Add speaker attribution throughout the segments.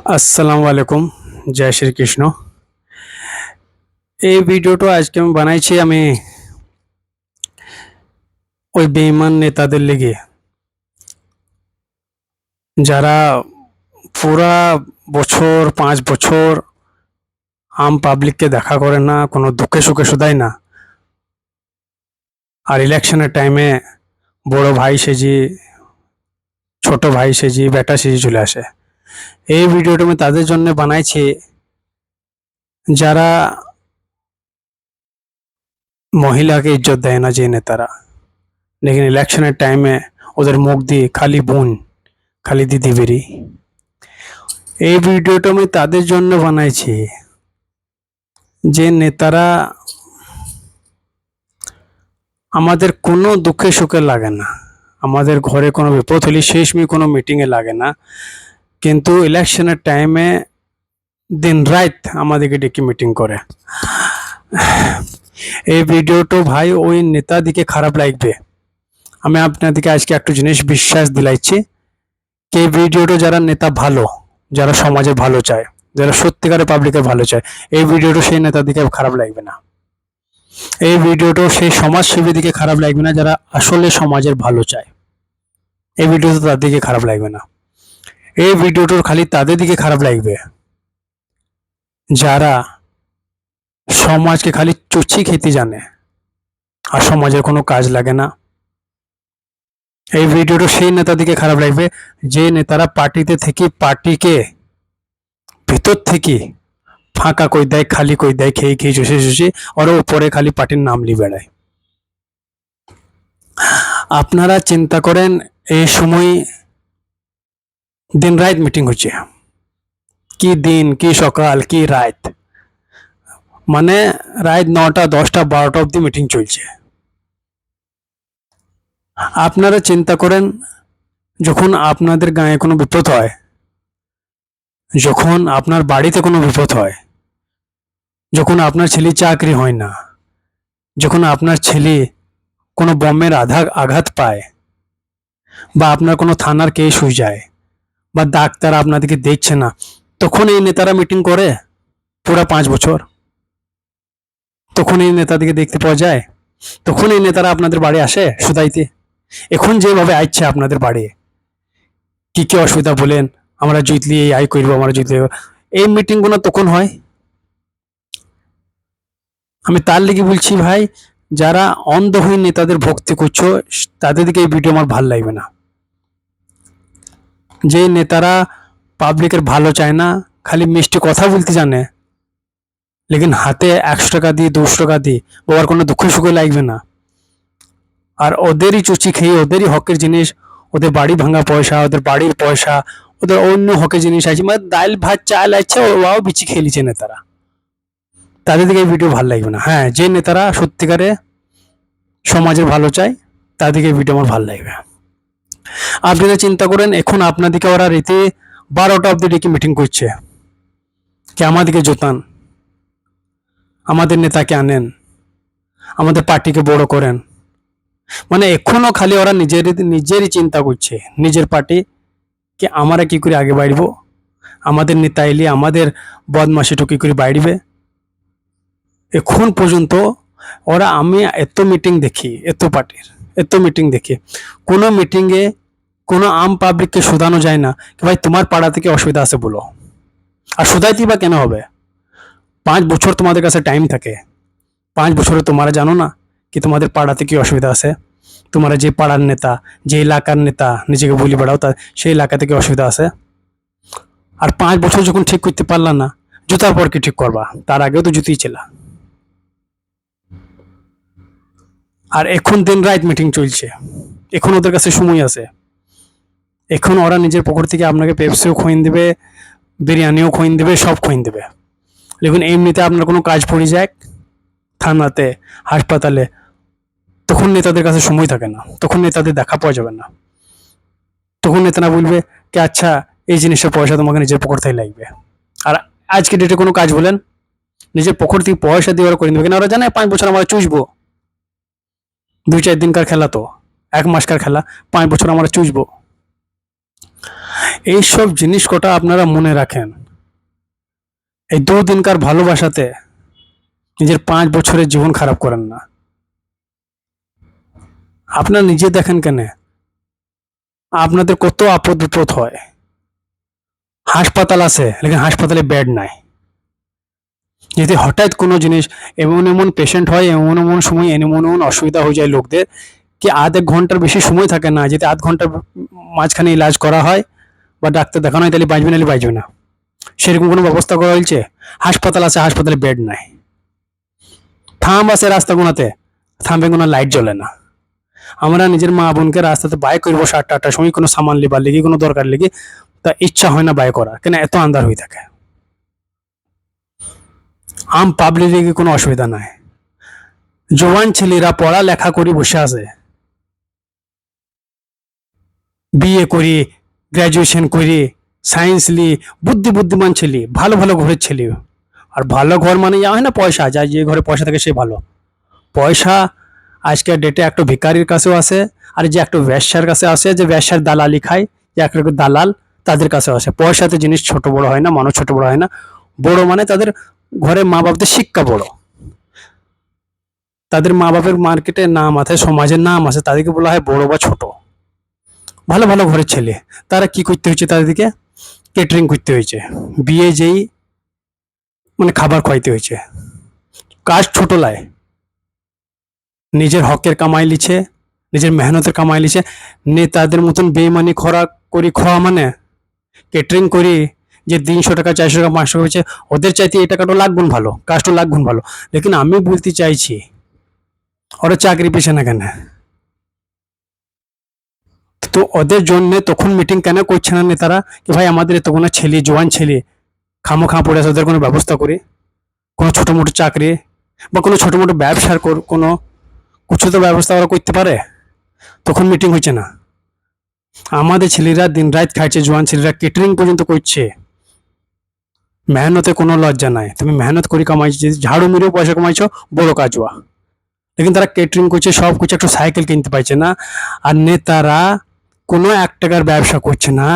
Speaker 1: আসসালামু আলাইকুম, জয় শ্রীকৃষ্ণ। এই ভিডিওটা আজকে আমি বানাইছি ওই বেঈমান নেতাদের লেগে, যারা পুরা বছর 5 বছর আম পাবলিককে দেখা করে না, কোনো দুঃখে সুখে শুধায় না, আর ইলেকশনের টাইমে বড় ভাই সেজি, ছোট ভাই সেজি, বেটা সেজি চলে আসে। এই ভিডিওটা আমি তাদের জন্য বানাইছি যারা মহিলাকে ইজ্জত দেয় না, যে নেতারা, লেকিন ইলেকশনের টাইমে ওদের মুখ দিয়ে খালি বোন, খালি দিদি বেরি। এই ভিডিওটা আমি তাদের জন্য বানাইছি যে নেতারা আমাদের কোনো দুঃখে সুখে লাগে না, আমাদের ঘরে কোনো বিপদ হলে শেষমেশ কোনো মিটিংয়ে লাগে না, কিন্তু ইলেকশনের টাইমে দিন রাত আমাদেরকে ডেকে মিটিং করে। এই ভিডিওটা ভাই ওই নেতা দিকে খারাপ লাগবে। আমি আপনাদেরকে আজকে একটু জিনিস বিশ্বাস দিলাইছি, এই ভিডিওটা যারা নেতা ভালো, যারা সমাজে ভালো চায়, যারা সত্যিকারের পাবলিকের ভালো চায়, এই ভিডিওটা সেই নেতা দিকে খারাপ লাগবে না। এই ভিডিওটা সেই সমাজসেবী দিকে খারাপ লাগবে না, যারা আসলে সমাজের ভালো চায়। এই ভিডিওটা তাদের দিকে খারাপ লাগবে না। এই ভিডিওটার খালি তাদের দিকে খারাপ লাগবে যারা সমাজকে খালি চুচি খেতে জানে আর সমাজের কোনো কাজ লাগে না। এই ভিডিওটা সেই নেতা দিকে খারাপ লাগবে যে নেতারা পার্টিতে থেকে পার্টিকে ভিতর থেকে ফাঁকা কই দেয়, খালি কই দেয়, খেয়ে খেয়ে চুষে চুষে, ওর উপরে খালি পার্টির নাম নিয়ে বেড়ায়। আপনারা চিন্তা করেন, এই সময় দিন রাত মিটিং হচ্ছে, কি দিন, কি সকাল, কি রাত, মানে রাত 9টা 10টা 12টা অব্দি মিটিং চলছে। আপনারা চিন্তা করেন, যখন আপনাদের গায়ে কোনো বিপদ হয়, যখন আপনার বাড়িতে কোনো বিপদ হয়, যখন আপনার ছেলে চাকরি হয় না, যখন আপনার ছেলে কোনো বোমের আঘাত পায়, বা আপনার কোনো থানার কেস হয়ে যায়, বা ডাক্তার আপনাদেরকে দেখছে না, তখন এই নেতারা মিটিং করে পুরা 5 বছর? তখন এই নেতাদেরকে দেখতে পাওয়া যায়? তখন এই নেতারা আপনাদের বাড়ি আসে শুধাইতে? এখন যেভাবে আইছে আপনাদের বাড়ি, কি কি অসুবিধা বলেন, আমরা জিতলি এই আই করবো, আমরা জিতলি, এই মিটিং গুলো তখন হয়? আমি তার লেগে বলছি ভাই, যারা অন্ধহীন নেতাদের ভক্তি করছো, তাদের দিকে এই ভিডিও আমার ভাল লাগবে না। যে নেতারা পাবলিকের ভালো চায় না, খালি মিষ্টি কথা বলতে জানে, লেকিন হাতে 100 টাকা দিয়ে 200 টাকা দিয়ে ওর কোনো দুঃখ সুখ লাগবে না, আর ওদেরই চুচি খেয়ে, ওদেরই হকের জিনিস, ওদের বাড়ি ভাঙা পয়সা, ওদের বাড়ির পয়সা, ওদের অন্য হকের জিনিস আছে, মানে ডাল ভাত চাল আছে, ওরাও বিচি খেয়ে নিচ্ছে নেতারা, তাদের দিকে এই ভিডিও ভালো লাগবে না। হ্যাঁ, যে নেতারা সত্যিকারে সমাজের ভালো চায়, তাদেরকে এই ভিডিও আমার ভালো লাগবে। আপনারা চিন্তা করেন, এখন আপনাদেরকে ওরা রীতি 12টা অব্দি ডেকে মিটিং করছে, কি আমাদেরকে জোতান, আমাদের নেতাকে আনেন, আমাদের পার্টিকে বড় করেন, মানে এখনো খালি ওরা নিজেরই চিন্তা করছে, নিজের পার্টি কি আমরা কি করে আগে বাড়বো, আমাদের নেতা এলে আমাদের বদমাশিটা কি করে বাড়বে। এখন পর্যন্ত ওরা, আমি এত মিটিং দেখি, এত পার্টির এত মিটিং দেখি, কোনো মিটিংয়ে কোনো আম পাবলিককে শোধানো যায় না কি ভাই তোমার পাড়া থেকে অসুবিধা আছে বলো। আর শোধাইতেই বা কেন হবে? 5 বছর তোমাদের কাছে টাইম থাকে, 5 বছরে তোমরা জানো না কি তোমাদের পাড়াতে কি অসুবিধা আছে? তোমরা যে পাড়ার নেতা, যে এলাকার নেতা নিজেকে বলি বেড়াও, তা সেই এলাকা থেকে অসুবিধা আছে? আর 5 বছর যখন ঠিক করতে পারলা না, জুতার পর কি ঠিক করবা? তার আগেও তো জুতিই ছিল। আর এখন দিন রাত মিটিং চলছে, এখন ওদের কাছে সময় আছে, এখন ওরা নিজের পকেট থেকে আপনাকে পেপসিও খোয়েন দেবে, বিরিয়ানিও খোয়েন দেবে, সব খোয়েন দেবে। লেকিন এমনিতে আপনার কোনো কাজ পড়ে যায় থানাতে, হাসপাতালে, তখন নেতাদের কাছে সময় থাকে না, তখন নেতাদের দেখা পাওয়া যাবে না। তখন নেতারা বলবে কি আচ্ছা এই জিনিসের পয়সা তোমাকে নিজের পকেট থেকে লাগবে। আর আজকে ডেটে কোনো কাজ বলেন, নিজের পকেট থেকে পয়সা দিয়ে ওরা করে নেবে, কেন ওরা জানে 5 বছর আমরা চুষবো। 2-4 দিনকার খেলা তো, 1 মাসকার খেলা, 5 বছর আমরা চুষবো। এইসব জিনিস কটা আপনারা মনে রাখেন। এই দুদিনকার ভালোবাসাতে নিজের 5 বছরের জীবন খারাপ করেন না। আপনারা নিজে দেখেন কেন আপনাদের কত আপদ বিপদ হয়। হাসপাতাল আছে, লেকিন হাসপাতালে বেড নাই। যদি হঠাৎ কোনো জিনিস এমন এমন পেশেন্ট হয়, এমন এমন সময় এমন এমন অসুবিধা হয়ে যায় লোকদের, কি আধ এক ঘন্টার বেশি সময় থাকে না। যদি আধ ঘন্টার মাঝখানে ইলাজ করা হয় বা ডাক্তার দেখানো হয়, তাহলে বাঁচবে, নাহলে বাঁচবে না। সেরকম কোনো ব্যবস্থা করা হয়েছে? হাসপাতাল আছে, হাসপাতালে বেড নাই। থাম আছে রাস্তা কোনাতে, থামবে কোনো লাইট জ্বলে না। আমরা নিজের মা বোনকে রাস্তাতে বাই করবো 7টা 8টার সময়, কোনো সামান লিবার লেগে, কোনো দরকার লেগে, তা ইচ্ছা হয় না বাই করা, কেন এত আন্ধার হয়ে থাকে। আম পাবলিকে কোনো অসুবিধা নাই। জোয়ান ছেলেরা পড়ালেখা করে বসে আছে, বিয়ে করি, গ্রাজুয়েশন করি, সায়েন্স লি, বুদ্ধিমান ছেলে, ভালো ভালো ঘরের ছেলে। আর ভালো ঘর মানে ইয়া হয় না পয়সা, যার যে ঘরে পয়সা থাকে সে ভালো। পয়সা আজকের ডেটে একটা ভিকারির কাছেও আছে, আর যে একটা ব্যবসার কাছে আছে, যে ব্যবসার দালালি খায়, যে একটা দালাল, তাদের কাছেও আছে। পয়সাতে জিনিস ছোট বড় হয় না, মানুষ ছোট বড় হয় না। বড় মানে তাদের ঘরে মা বাপদের শিক্ষা বড়, তাদের মা বাপের মার্কেটে নাম আছে, সমাজের নাম আছে, তাদেরকে বলা হয় বড় বা ছোট। ভালো ভালো ঘরের ছেলে, তারা কি করতে হয়েছে, তাদেরকে কেটারিং করতে হয়েছে, বিয়ে যেই মানে খাবার খাইতে হয়েছে। কাজ ছোট লাই, নিজের হকের কামাই লিছে, নিজের মেহনতের কামাই লিছে। নেতাদের মতন বেইমানি খোরাক করি খাওয়া মানে, কেটারিং করি, যে 300 টাকা 400 টাকা 500 টাকা হয়েছে, ওদের চাইতে এই টাকাটা লাখ গুণ ভালো, কাজটা লাখ গুণ ভালো। লেকিন আমি বলতে চাইছি, ওরা চাকরি পেছে না কেন? তো ওদের জন্য তখন মিটিং কেন করছে না নেতারা, কি ভাই আমাদের এত কোনো ছেলে, জোয়ান ছেলে খামোখা পড়ে আছে, ওদের কোনো ব্যবস্থা করে, কোনো ছোট মোটো চাকরি বা কোনো ছোট মোটো ব্যবসার কোনো কিছু তো ব্যবস্থা ওরা করতে পারে। তখন মিটিং হচ্ছে না। আমাদের ছেলেরা দিন রাত খাইছে, জোয়ান ছেলেরা কেটারিং পর্যন্ত করছে। মেহনতে কোনো লজ্জা নাই, তুমি মেহনত করে কামাইছো, যদি ঝাড়ু মেরেও পয়সা কামাইছো, বড় কাজ হওয়া। লেকিন তারা কেটারিং করছে, সব কিছু, একটা সাইকেল কিনতে পারছে না। আর নেতারা কোনো 1 টাকার ব্যবসা করছে না,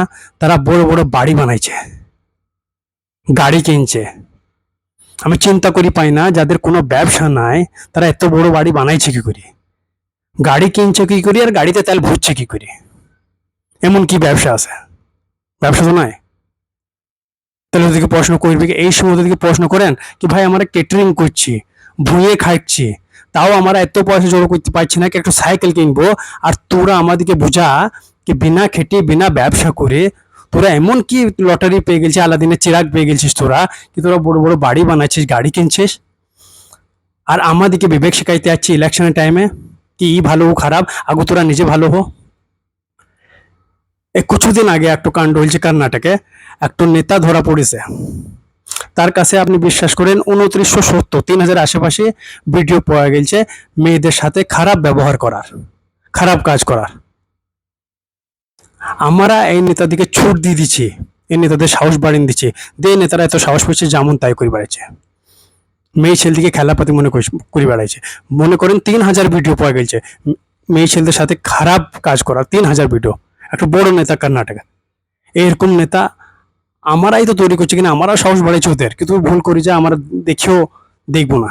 Speaker 1: তারা বড় বড় বাড়ি বানাইছে, গাড়ি কিনছে। আমি চিন্তা করি পাই না, যাদের কোনো ব্যবসা নাই তারা এত বড় বাড়ি বানাইছে কি করে, গাড়ি কিনছে কি করে, আর গাড়িতে তেল ভরছে কি করে? এমন কি ব্যবসা আছে? ব্যবসা তো নাই। তাহলে ওদেরকে প্রশ্ন করবে কি, এই সময় ওদেরকে প্রশ্ন করেন কি ভাই আমরা কেটারিং করছি, ভুঁয়ে খাচ্ছি, তাও আমরা এত পয়সা জড়ো করতে পারছি না কি একটা সাইকেল কিনবো। আর তোরা আমাদেরকে বোঝা কি বিনা খেটে বিনা ব্যবসা করে তোরা এমন কি লটারি পেয়ে গেছিস, আলাদিনের চিরাগ পেয়ে গেছিস তোরা, কি তোরা বড় বড় বাড়ি বানাচ্ছিস, গাড়ি কিনছিস। আর আমাদেরকে বিবেক শিখাইতে যাচ্ছি ইলেকশনের টাইমে, কি ই ভালো ও খারাপ, আগু তোরা নিজে ভালো হো। এই কিছুদিন আগে একটা কাণ্ড হয়েছে কর্ণাটকে, একটা নেতা ধরা পড়েছে। তার কাছে আপনি বিশ্বাস করেন 2970 3000 আশেপাশে ভিডিও পাওয়া গেছে মেয়েদের সাথে খারাপ ব্যবহার করার, খারাপ কাজ করার। আমরা এই নেতাদিকে ছুট দিয়ে দিচ্ছি, এই নেতাদের সাহস বাড়িয়ে দিচ্ছি, দে নেতারা এত সাহস পেয়েছে যেমন তাই করে বেড়াচ্ছে। মেয়ে ছেলেদিকে খেলাপাতি মনে করে বেড়াইছে। মনে করেন 3000 ভিডিও পাওয়া গেছে মেয়ে ছেলেদের সাথে খারাপ কাজ করার, 3000 ভিডিও। একটা বড় নেতা কর্ণাটকা, এরকম নেতা আমরাই তো তৈরি করছি কিনা, আমরাও সাহস বাড়াইছি ওদের, কিন্তু ভুল করি যে আমরা দেখিও দেখবো না।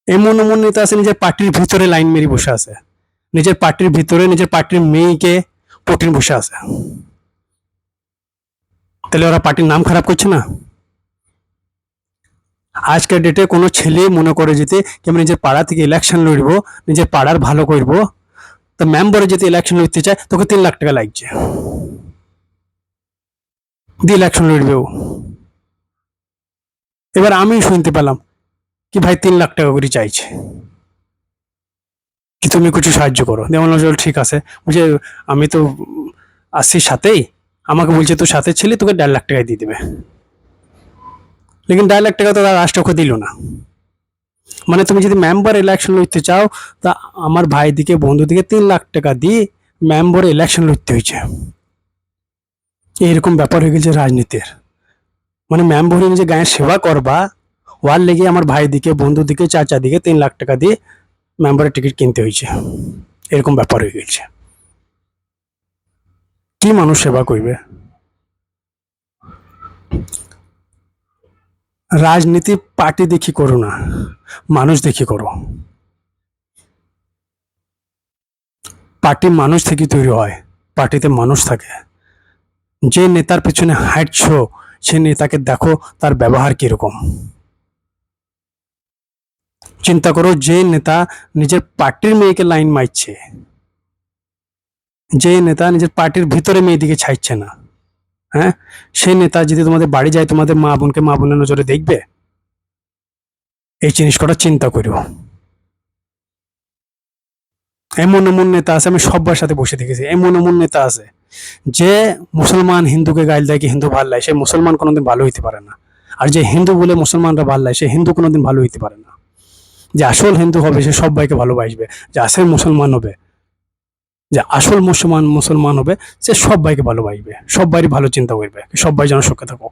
Speaker 1: এমন এমন নেতা আছে নিজের পার্টির ভিতরে লাইন মেরে বসে আছে, নিজের পার্টির ভিতরে নিজের পার্টির মেয়েকে পটিন বসে আছে। তাহলে ওরা পার্টির নাম খারাপ করছে না? আজকের ডেটে কোনো ছেলে মনে করে যেতে কি আমি নিজের পাড়া থেকে ইলেকশন লড়ব, নিজের পাড়ার ভালো করব, তো মেম্বারে যদি ইলেকশন লড়তে চায় তোকে 3 লাখ টাকা লাগছে, দিয়ে ইলেকশন লড়বে ও। এবার আমি শুনতে পেলাম কি ভাই 3 লাখ টাকা করে চাইছে, কি তুমি কিছু সাহায্য করো। যেমন ঠিক আছে, বুঝে আমি তো আসছি সাথেই, আমাকে বলছে তুই সাথে ছিলি, তোকে 1.5 লাখ টাকায় দিয়ে দেবে। লেকিন 1.5 লাখ টাকা তো তার রাষ্ট্রকে দিল না। মানে তুমি যদি মেম্বার ইলেকশন লড়তে চাও, তা আমার ভাই দিকে বন্ধু দিকে 3 লাখ টাকা দিয়ে মেম্বার ইলেকশন লড়তে হয়েছে। এইরকম ব্যাপার হয়ে গেছে রাজনীতির। মানে মেম্বরে নিজে গায়ের সেবা করবা, ওয়ার লেগে আমার ভাই দিকে বন্ধু দিকে চাচা দিকে 3 লাখ টাকা দিয়ে মেম্বারের টিকিট কিনতে হয়েছে। এরকম ব্যাপার হয়ে গেছে। কি মানুষ সেবা করবে? রাজনীতি পার্টি দেখি করো না, মানুষ দেখি করো। পার্টি মানুষ থেকে তৈরি হয়, পার্টিতে মানুষ থাকে। যে নেতার পিছনে হাঁটছো সে নেতাকে দেখো তার ব্যবহার কিরকম। চিন্তা করো, যে নেতা নিজের পার্টির মেয়েকে লাইন মারছে, যে নেতা নিজের পার্টির ভিতরে মেয়েদিকে ছাইছে না, হ্যাঁ, সেই নেতা যদি তোমাদের বাড়ি যায় তোমাদের মা বোনকে মা বোনের নজরে দেখবে? এই জিনিস কটা চিন্তা করো। এমন এমন নেতা আছে, আমি সবার সাথে বসে দেখেছি, এমন এমন নেতা আছে যে মুসলমান হিন্দুকে গাইল দেয় কি হিন্দু ভাল লাগে, সে মুসলমান কোনোদিন ভালো হইতে পারে না। আর যে হিন্দু বলে মুসলমানরা ভাল লাগে সে হিন্দু কোনোদিন ভালো হইতে পারে না। যে আসল হিন্দু হবে সে সবাইকে ভালোবাসবে, যে আসল মুসলমান হবে, যে আসল মুসলমান হবে সে সবাইকে ভালোবাসবে, সবারই ভালো চিন্তা করবে, সবাই যেন সুখে থাকো।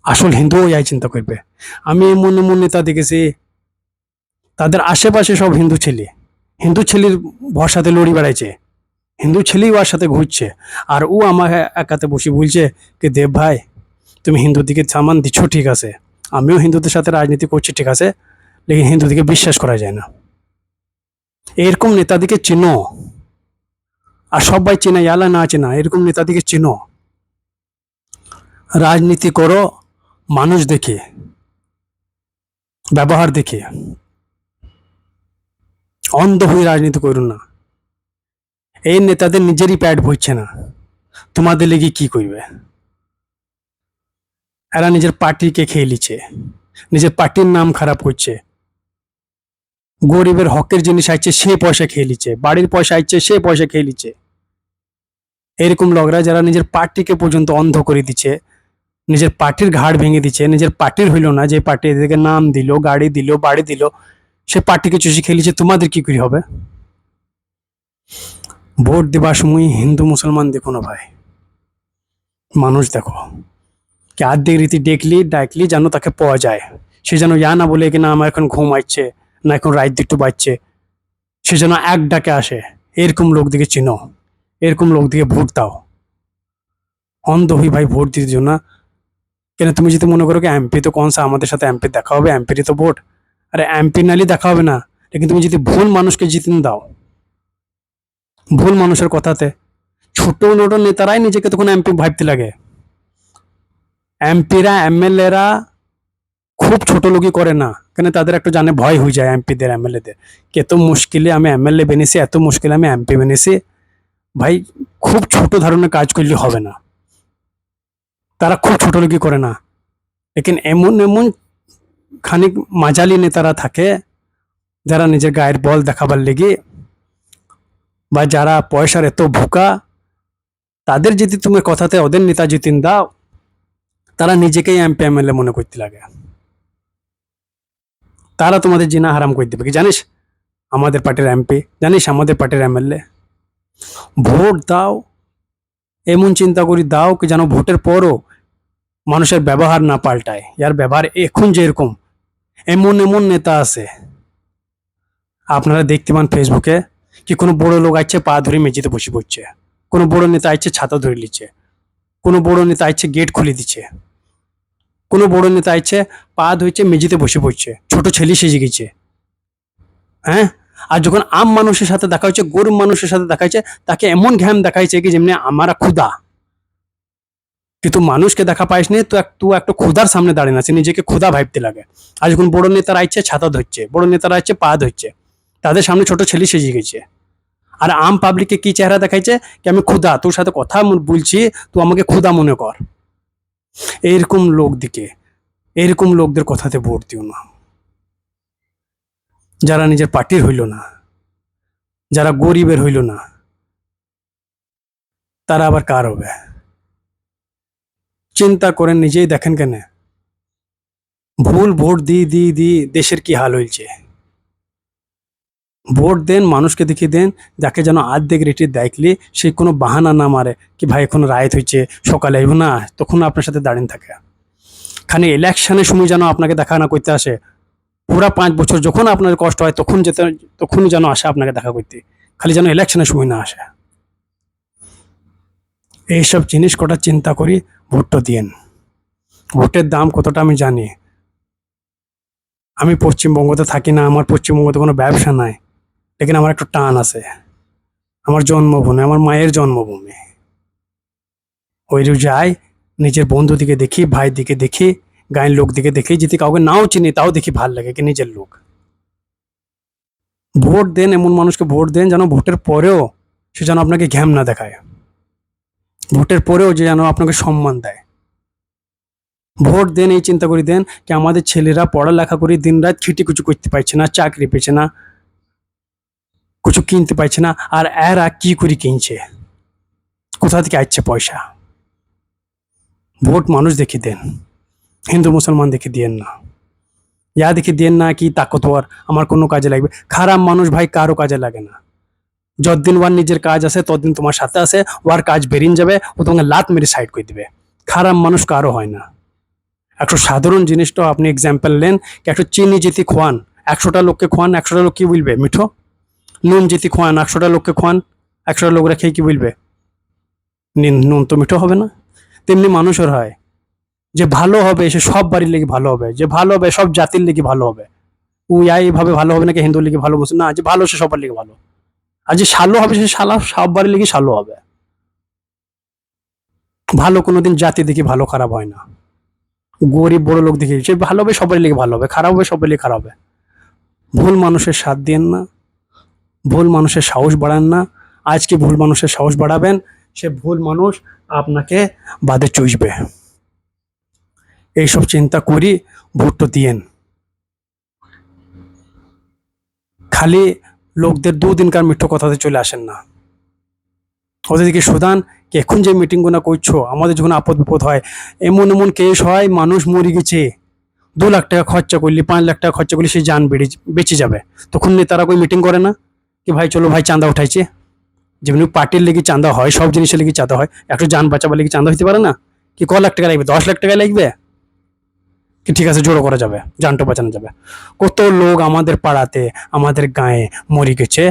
Speaker 1: আসল হিন্দুও এই চিন্তা করবে। আমি এমন এমন নেতা দেখেছি তাদের আশেপাশে সব হিন্দু ছেলে, হিন্দু ছেলের ভরসাতে লড়ি বেড়াইছে, হিন্দু ছেলেই ওর সাথে ঘুরছে। আর ও আমাকে একাতে বসে বলছে কি দেব ভাই তুমি হিন্দুর দিকে সামান দিচ্ছ ঠিক আছে, আমিও হিন্দুদের সাথে রাজনীতি করছি ঠিক আছে, লেকিন হিন্দুদিকে বিশ্বাস করা যায় না। এরকম নেতাদিকে চিনো, আর সবাই চেনা ইয়ালা না চেনা, এরকম নেতাদিকে চিনো। রাজনীতি করো মানুষ দেখে, ব্যবহার দেখে, অন্ধ হয়ে রাজনীতি করুন না। এই নেতাদের নিজেরই প্যাট ভরছে না, তোমাদের লেগে কি করবে? এরা নিজের পার্টিকে খেয়ে নিচ্ছে, নিজের পার্টির নাম খারাপ করছে, গরিবের হকের জিনিস আসছে সে পয়সা খেয়ে নিচ্ছে, বাড়ির পয়সা আসছে সে পয়সা খেয়ে নিচ্ছে। এরকম লোকরা যারা নিজের পার্টিকে পর্যন্ত অন্ধ করে দিচ্ছে, নিজের পার্টির ঘাড় ভেঙে দিচ্ছে, নিজের পার্টির হইলো না, যে পার্টি এদেরকে নাম দিল গাড়ি দিল বাড়ি দিল সে পার্টিকে চুষি খেলিছে, তোমাদের কি করে হবে? ভোট দেবার সময় হিন্দু মুসলমান দেখো না ভাই, মানুষ দেখো। কি আর্ধেক রীতি ডাকলি যেন তাকে পাওয়া যায়, সে যেন ইয়া না বলে কি না আমার এখন ঘুম আসছে, না এখন রাত একটু বাজছে, সে যেন এক ডাকে আসে। এরকম লোক দিকে চিনো, এরকম লোক দিকে ভোট দাও। অন্ধ হই ভাই ভোট দিতে দিও না। কেন তুমি যদি মনে করো কি এমপি তো কোন সা আমাদের সাথে এমপি দেখা হবে, এমপিরই তো ভোট, আরে এমপি নালি দেখা হবে না, লেকিন তুমি যদি ভুল মানুষকে জিতে দাও, ভুল মানুষের কথাতে, ছোট ছোট নেতারাই নিজেকে তখন এমপি ভাবতে লাগে। এমপিরা এমএলএরা খুব ছোট লোকই করে না, কেন তাদের একটু জানে ভয় হয়ে যায় এমপিদের এমএলএদের, এত মুশকিলে আমি এমএলএ বেনেছি, এত মুশকিলে আমি এমপি বেনেছি। ভাই খুব ছোট ধরনের কাজ করলে হবে না, তারা খুব ছোট লোকই করে না। লেকিন এমন এমন খানিক মাঝালি নেতারা থাকে যারা নিজের গায়ের বল দেখাবার লেগে, বা যারা পয়সার এত ভুকা, তাদের যদি তুমি কথাতে ওদের নেতা জিতিন দাও, তারা নিজেকেই এমপি এমএলএ মনে করতে লাগে, তারা তোমাদের জিনা হারাম করে দেবে। কি জানিস আমাদের পার্টির এমপি, জানিস আমাদের পার্টির এমএলএ। ভোট দাও এমন চিন্তা করি দাও কি যেন ভোটের পরও মানুষের ব্যবহার না পাল্টায়। ইয়ার ব্যবহার এখন যেরকম, এমন এমন নেতা আছে আপনারা দেখতে পান ফেসবুকে, কি কোনো বড় লোক আসছে পা ধরে মেঝেতে বসে পড়ছে, কোনো বড় নেতা আসছে ছাতা ধরে নিচ্ছে, কোনো বড় নেতা আসছে গেট খুলে দিচ্ছে, কোনো বড় নেতা আসছে পা ধুইছে মেঝেতে বসে পড়ছে, ছোট ছেলে সেজে গেছে, হ্যাঁ। আর যখন আম মানুষের সাথে দেখা হচ্ছে, গরিব মানুষের সাথে দেখা হচ্ছে, তাকে এমন ঘ্যাম দেখাইছে কি যেমনি আমারা ক্ষুদা, কিন্তু মানুষকে দেখা পাইস নি তো তুই একটা ক্ষুদার সামনে দাঁড়িয়ে আছে, নিজেকে ক্ষুদা ভাবতে লাগে। আর যখন বড় নেতারা আসছে ছাতা ধরছে, বড় নেতারা আসছে পা ধরছে, তাদের সামনে ছোট ছেলে সেজে গেছে। আর আম পাবলিককে কি চেহারা দেখাইছে কি আমি ক্ষুদা, তোর সাথে কথা বলছি তুই আমাকে ক্ষুদা মনে কর। এইরকম লোক দিকে, এরকম লোকদের কথাতে ভোট দিও না, যারা নিজের পার্টির হইল না, যারা গরিবের হইল না, তারা আবার কার হবে? চিন্তা করেন, নিজেই দেখেন কেন ভুল ভোট দি দেশের কি হাল হয়েছে। ভোট দেন মানুষকে দেখিয়ে দেন, যাকে যেন আর্ধেক রেটে দেখলে সে কোনো বাহানা না মারে কি ভাই এখন রাইত হয়েছে সকালে আইব না, তখন আপনার সাথে দাঁড়িয়ে থাকে। খালি ইলেকশনের সময় যেন আপনাকে দেখা না করতে আসে, পুরা 5 বছর যখন আপনার কষ্ট হয় তখন যেন আসে আপনাকে দেখা করতে, খালি যেন ইলেকশনের সময় না আসে। এইসব জিনিস কটা চিন্তা করি ভোটটা দিয়েন। ভোটের দাম কতটা আমি জানি। আমি পশ্চিমবঙ্গতে থাকি না, আমার পশ্চিমবঙ্গতে কোনো ব্যবসা নাই, লেকিন আমার একটু টান আছে। আমার জন্মভূমি, আমার মায়ের জন্মভূমি। ওই যাই, নিজের বন্ধু দিকে দেখি, ভাই দিকে দেখি, গায়ের লোক দিকে দেখি, যদি কাউকে নাও চিনি তাও দেখি ভাল লাগে কি নিজের লোক। ভোট দেন, এমন মানুষকে ভোট দেন যেন ভোটের পরেও সে যেন আপনাকে ঘ্যাম না দেখায়, ভোটের পরেও যে যেন আপনাকে সম্মান দেয়। ভোট দেন এই চিন্তা করে দেন কি আমাদের ছেলেরা পড়ালেখা করে দিনরাত খিটি কিছু করতে পারছে না, চাকরি পেয়েছে না, কিছু কিনতে পারছে না, আর এরা কি করে কিনছে, কোথা থেকে আসছে পয়সা। ভোট মানুষ দেখে দেন, হিন্দু মুসলমান দেখে দিয়েন না। ইয়া দেখে দিয়েন না কি তাকতওয়ার আমার কোনো কাজে লাগবে। খারাপ মানুষ ভাই কারো কাজে লাগে না। যতদিন ওর নিজের কাজ আছে ততদিন তোমার সাথে আছে, ওর কাজ বেরিয়ে যাবে, ও তোমাকে লাত মেরে সাইড করে দিবে। খারাপ মানুষ কারো হয় না। একটু সাধারণ জিনিসটা আপনি এক্সাম্পল নেন, একটু চিনি যদি খোয়ান 100টা লোককে খোয়ান, 100টা লোক কি বলবে মিঠো। নুন যদি খোয়ান 100টা লোককে খোয়ান, 100টা লোকরা খেয়ে কি বলবে নুন তো মিঠো হবে না। তেমনি মানুষের হয়, যে ভালো হবে সে সব বাড়ির লেগে ভালো হবে, যে ভালো হবে সব জাতির লেগে ভালো হবে। ও এইভাবে ভালো হবে নাকি হিন্দুর লেগে ভালো, মুসলিম না, যে ভালো সে সবার লেগে ভালো। আর যে শালো হবে সে শালা সব বাড়ির লেগে শালো হবে। ভালো কোনোদিন জাতি দেখি ভালো খারাপ হয় না। গরিব বড় লোক দেখি সে ভালো হবে সবার লেগে ভালো হবে, খারাপ হবে সবার লেগে খারাপ হবে। ভুল মানুষের সাথ দিয়েন না, ভুল মানুষের সাহস বাড়ান না। আজকে ভুল মানুষের সাহস বাড়াবেন, সে ভুল মানুষ আপনাকে বাদে চুষবে। এইসব চিন্তা করি ভোটটা দিয়েন। খালি লোকদের দুদিনকার মিঠো কথাতে চলে আসেন না। ওদেরকে সুদান কি এখন যে মিটিংগুলো করছো, আমাদের যখন আপদ বিপদ হয়, এমন এমন কেস হয় মানুষ মরে গেছে, 2 লাখ টাকা খরচা করলি, 5 লাখ টাকা খরচা করলি, সে যান বেঁচে যাবে। তখন নেতারা কই মিটিং করে না কি ভাই চলো ভাই চাঁদা উঠাইছে। যেমনি পার্টির লেগে চাঁদা হয়, সব জিনিসের লেগে চাঁদা হয়, একটু যান বাঁচাবার লেগে চাঁদা হইতে পারে না? কি ক লাখ টাকা লাগবে, 10 লাখ টাকা লাগবে কি ঠিক আছে জোরও করা যাবে, জানটা বাঁচানো যাবে। কত লোক আমাদের পাড়াতে আমাদের গায়ে মরে গেছে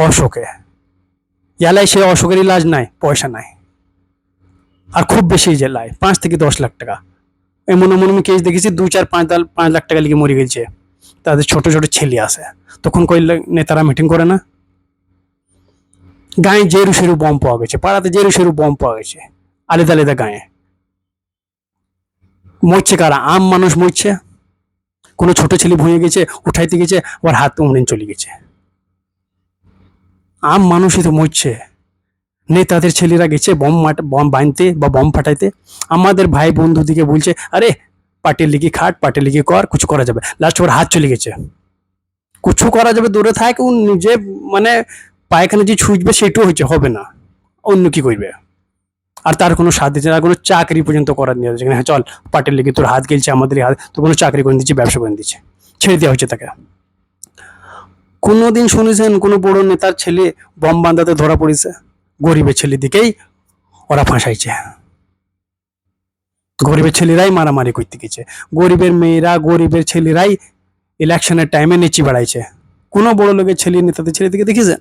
Speaker 1: অশোকে। এলাই সে অশোকের ইলাজ নাই, পয়সা নাই, আর খুব বেশি জেলায় 5 থেকে 10 লাখ টাকা। এমন এমন আমি কেস দেখেছি 2, 4, 5 লাখ টাকা লিগে মরে গেছে, তাদের ছোট ছোট ছেলে আছে। তখন কই নেতারা মিটিং করে না? গায়ে জেরু সেরু বম পাওয়া গেছে, পাড়াতে জেরু সেরু বম পাওয়া গেছে, আলাদা আলাদা গায়ে। মরছে কারা? আম মানুষ মরছে। কোনো ছোট ছেলে ভুঁয়ে গেছে, উঠাইতে গেছে, ওর হাত উমড়ে চলে গেছে। আম মানুষই তো মরছে। নেতাদের ছেলেরা গেছে বম বাঁধতে বা বম ফাটাইতে। আমাদের ভাই বন্ধু দিকে বলছে আরে পার্টির লিগে খাট, পার্টির লিগে কর, কিছু করা যাবে। লাস্ট ওর হাত চলে গেছে। কিছু করা যাবে দূরে থাক, ও নিজে মানে পায়খানা যে ছুঁচবে সেটাও হচ্ছে হবে না, অন্য কি করবে। আর তার কোনো সাথ দিচ্ছে না, কোনো চাকরি পর্যন্ত করার নিয়ে যেখানে হ্যাঁ চল পার্টির লিগে তোর হাত গেলছে, আমাদের হাত, তো কোনো চাকরি করে দিচ্ছে, ব্যবসা করে দিচ্ছে, ছেড়ে দেওয়া হচ্ছে তাকে। কোনোদিন শুনেছেন কোনো বড় নেতার ছেলে বম বাঁধাতে ধরা পড়েছে? গরিবের ছেলে দিকেই ওরা ফাঁসাইছে, গরিবের ছেলেরাই মারামারি করতে গেছে, গরিবের মেয়েরা গরিবের ছেলেরাই ইলেকশনের টাইমে নেচি বেড়াইছে। কোনো বড় লোকের ছেলে নেতাদের ছেলে দিকে দেখেছেন?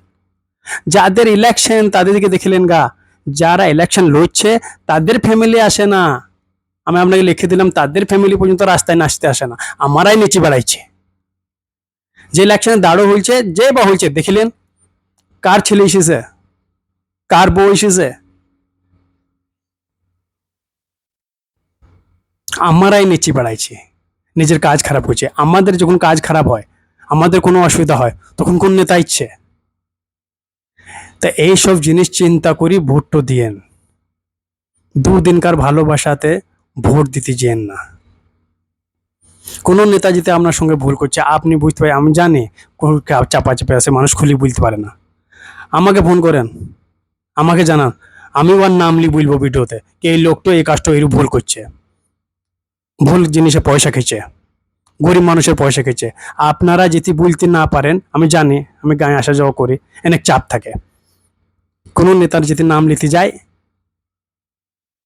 Speaker 1: যাদের ইলেকশন তাদের দিকে দেখিলেন গা, যারা ইলেকশন লড়ছে তাদের ফ্যামিলি আসে না, আমি আপনাকে লিখে দিলাম তাদের ফ্যামিলি পর্যন্ত রাস্তায় নাচতে আসে না, আমারাই নেচি বেড়াইছে। যে ইলেকশনে দাঁড়ো হয়েছে যে বা হয়েছে দেখিলেন কার ছেলে এসেছে, কার বউ এসেছে, আমরাই নেচি বেড়াইছি, নিজের কাজ খারাপ হয়েছে। আমাদের যখন কাজ খারাপ হয়, আমাদের কোনো অসুবিধা হয়, তখন কোন নেতা ইচ্ছে। তা এইসব জিনিস চিন্তা করি ভোটটা দিয়েন। দুদিনকার ভালোবাসাতে ভোট দিতে যেন না। কোনো নেতা যদি আপনার সঙ্গে ভুল করছে আপনি বুঝতে পারেন, আমি জানি চাপা চাপে আছে, মানুষ খুলি বলতে পারে না, আমাকে ফোন করেন, আমাকে জানান, আমি ওর নামলি বলবো ভিডিওতে কি এই লোকটা এই কাজটা এরূপ ভুল করছে, ভুল জিনিসে পয়সা খেয়েছে, গরিব মানুষের পয়সা খেয়েছে। আপনারা যদি বলতে না পারেন, আমি জানি, আমি গায়ে আসা যাওয়া করি, অনেক চাপ থাকে, কোনো নেতার যদি নাম লিখতে যায়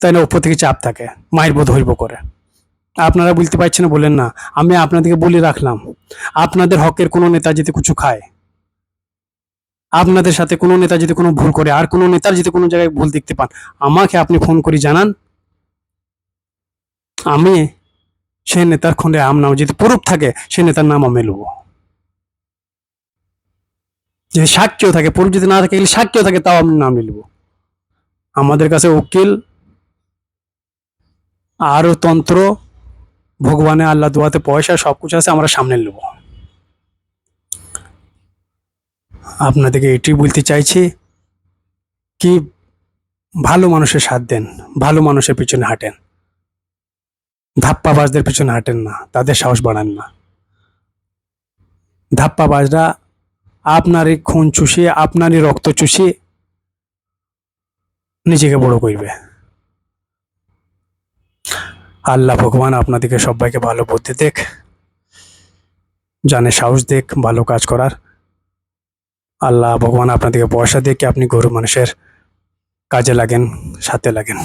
Speaker 1: তাহলে উপর থেকে চাপ থাকে, মায়ের বোধ হইব করে। আপনারা বলতে পারছেন বলেন না, আমি আপনাদেরকে বলে রাখলাম, আপনাদের হকের কোনো নেতা যদি কিছু খায় আপনাদের সাথে কোনো নেতা যদি কোনো ভুল করে, আর কোনো নেতার যদি কোনো জায়গায় ভুল দেখতে পান, আমাকে আপনি ফোন করে জানান। আমি সেই নেতার খন্ডে আম নাম, যদি প্রুফ থাকে সেই নেতার নাম আমি নেবো। যদি সাক্ষ্য থাকে, প্রুফ যদি না থাকে, সাক্ষ্য থাকে, তাও আমি নাম নেব। আমাদের কাছে উকিল আরো তন্ত্র, ভগবানে আল্লাহ দোয়াতে পয়সা সবকিছু আছে, আমরা সামনে নেব। আপনাদেরকে এটি বলতে চাইছি কি, ভালো মানুষের সাথ দেন, ভালো মানুষের পিছনে হাঁটেন, ধাপ্পাবাজদের পিছনে হাঁটেন না, তাদের সাহস বাড়ান না। ধাপ্পাবাজরা আপনারই খুন চুষিয়ে, আপনারই রক্ত চুষিয়ে নিজেকে বড় করবে। আল্লাহ ভগবান আপনাদেরকে সবাইকে ভালো বুদ্ধি দেখ, জানে সাহস দেখ ভালো কাজ করার। আল্লাহ ভগবান আপনাদেরকে পয়সা দিয়ে কি আপনি গরিব মানুষের কাজে লাগেন, সাথে লাগেন।